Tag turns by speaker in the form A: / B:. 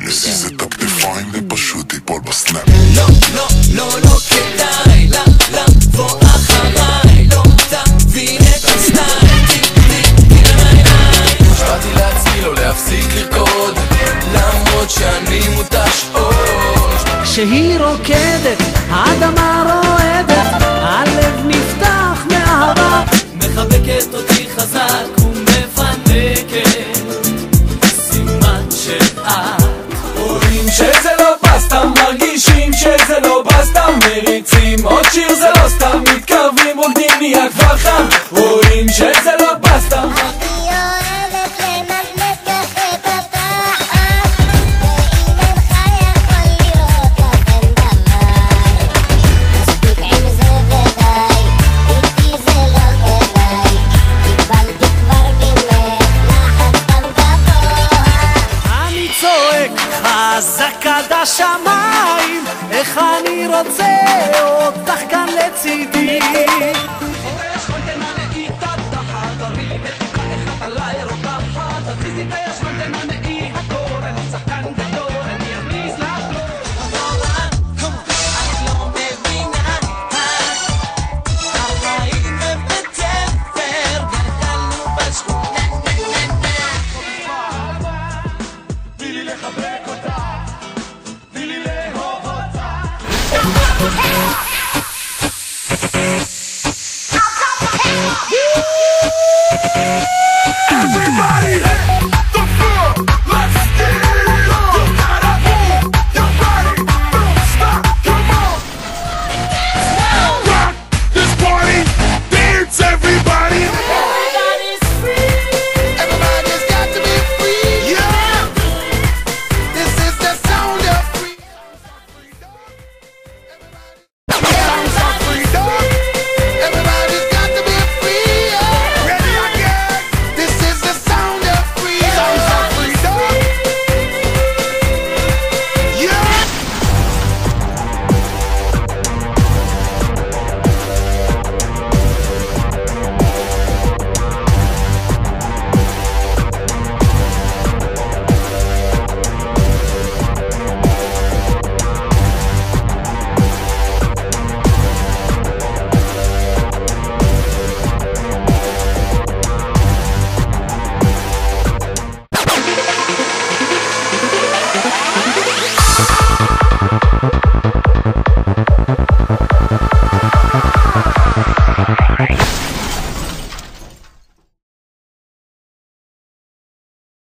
A: יזיז את הכתפיים ופשוט ייפול בסנאפ.
B: לא, לא, לא, לא כדאי לבוא אחריי, לא תבין את הסטייל, השפעתי לעצמי לא להפסיק לרקוד למרות שאני מותש אוש.
C: כשהיא רוקדת, האדמה רועדת, הלב נפתח מאהבה,
B: מחבקת אותי חזק ומפנקת, סימן שאת רואים שזה לא בסתם, מרגישים שזה לא בסתם, מריצים עוד שיר זה לא סתם, מתקרבים רוקדים נהיה כבר חם, רואים שזה לא בסתם.
C: חזק עד השמיים, איך אני רוצה אותך כאן לצידי.
A: Everybody!